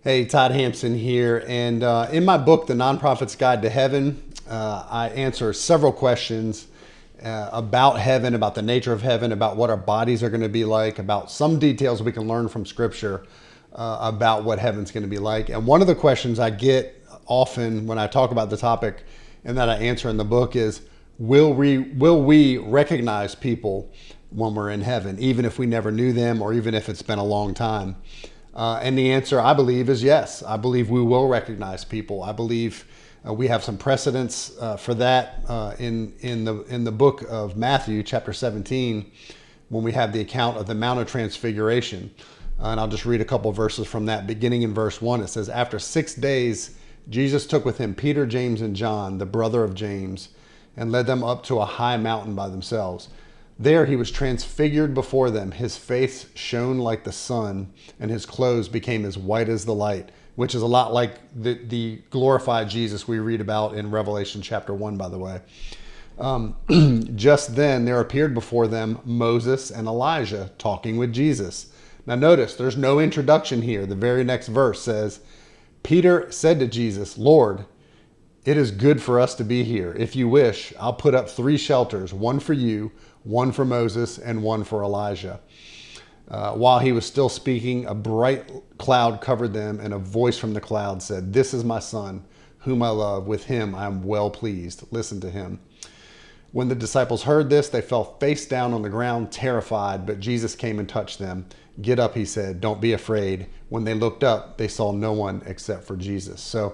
Hey, Todd Hampson here. And in my book, The Nonprofit's Guide to Heaven, I answer several questions about heaven, about the nature of heaven, about what our bodies are going to be like, about some details we can learn from Scripture about what heaven's going to be like. And one of the questions I get often when I talk about the topic and that I answer in the book is, will we recognize people when we're in heaven, even if we never knew them or even if it's been a long time? And the answer, I believe, is yes. I believe we will recognize people. I believe we have some precedents for that in the book of Matthew, chapter 17, when we have the account of the Mount of Transfiguration. And I'll just read a couple verses from that. Beginning in verse 1, it says, "After 6 days, Jesus took with him Peter, James, and John, the brother of James, and led them up to a high mountain by themselves. There he was transfigured before them. His face shone like the sun, and his clothes became as white as the light," which is a lot like the glorified Jesus we read about in Revelation chapter 1, by the way. Just then there appeared before them Moses and Elijah talking with Jesus. Now notice, there's no introduction here. The very next verse says, "Peter said to Jesus, 'Lord, it is good for us to be here. If you wish, I'll put up 3 shelters, one for you, one for Moses, and one for Elijah.' While he was still speaking, a bright cloud covered them, and a voice from the cloud said, 'This is my son, whom I love. With him I am well pleased. Listen to him.' When the disciples heard this, they fell face down on the ground, terrified, but Jesus came and touched them. 'Get up,' he said. 'Don't be afraid.' When they looked up, they saw no one except for Jesus." So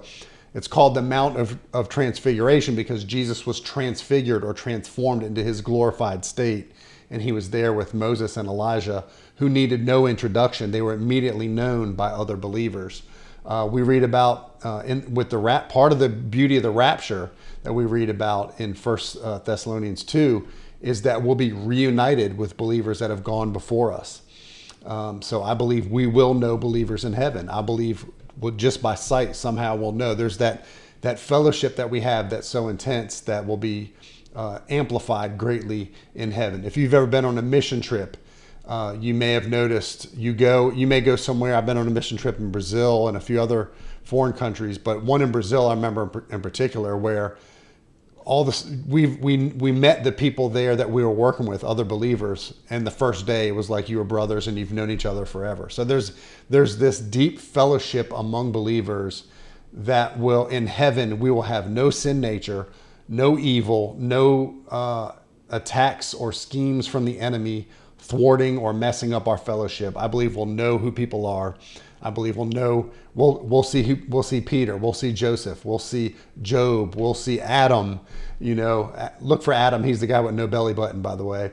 it's called the Mount of Transfiguration because Jesus was transfigured or transformed into his glorified state. And he was there with Moses and Elijah, who needed no introduction. They were immediately known by other believers. We read about, part of the beauty of the rapture that we read about in 1 Thessalonians 2 is that we'll be reunited with believers that have gone before us. So I believe we will know believers in heaven. I believe just by sight somehow we'll know. There's that fellowship that we have that's so intense that will be amplified greatly in heaven. If you've ever been on a mission trip, you may have noticed you may go somewhere. I've been on a mission trip in Brazil and a few other foreign countries, but one in Brazil I remember in particular where we met the people there that we were working with, other believers, and the first day it was like you were brothers and you've known each other forever. So there's this deep fellowship among believers that will, in heaven, we will have no sin nature, no evil, no attacks or schemes from the enemy thwarting or messing up our fellowship. I believe we'll know who people are. I believe we'll see Peter, we'll see Joseph, we'll see Job, we'll see Adam. Look for Adam. He's the guy with no belly button, by the way.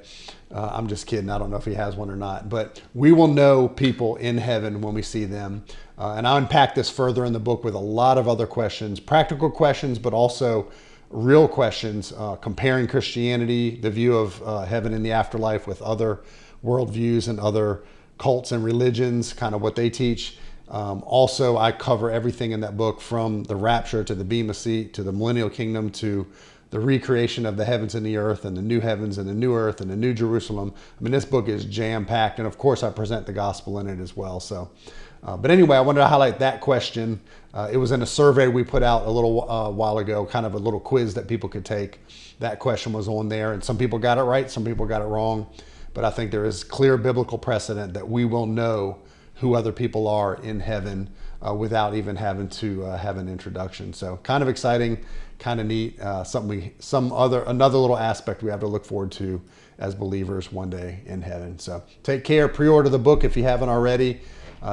I'm just kidding. I don't know if he has one or not, but we will know people in heaven when we see them. And I unpack this further in the book with a lot of other questions, practical questions, but also real questions, comparing Christianity, the view of heaven in the afterlife with other worldviews and other cults and religions, kind of what they teach. Also, I cover everything in that book from the rapture to the Bema Seat to the millennial kingdom to the recreation of the heavens and the earth and the new heavens and the new earth and the new Jerusalem. I mean, this book is jam-packed, and of course I present the gospel in it as well. So, but anyway, I wanted to highlight that question. It was in a survey we put out a little while ago, kind of a little quiz that people could take. That question was on there, and some people got it right, some people got it wrong. But I think there is clear biblical precedent that we will know who other people are in heaven without even having to have an introduction. So kind of exciting, kind of neat, another little aspect we have to look forward to as believers one day in heaven. So take care, pre-order the book if you haven't already.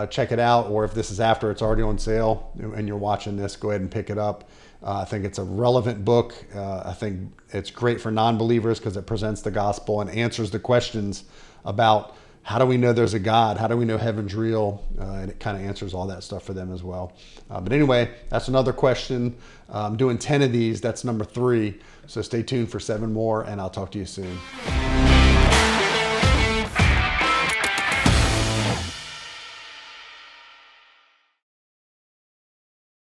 Check it out, or if this is after it's already on sale and you're watching this, go ahead and pick it up. I think it's a relevant book. I think it's great for non-believers because it presents the gospel and answers the questions about how do we know there's a God? How do we know heaven's real? And it kind of answers all that stuff for them as well. But anyway, that's another question. I'm doing 10 of these. That's number 3. So stay tuned for 7 more, and I'll talk to you soon.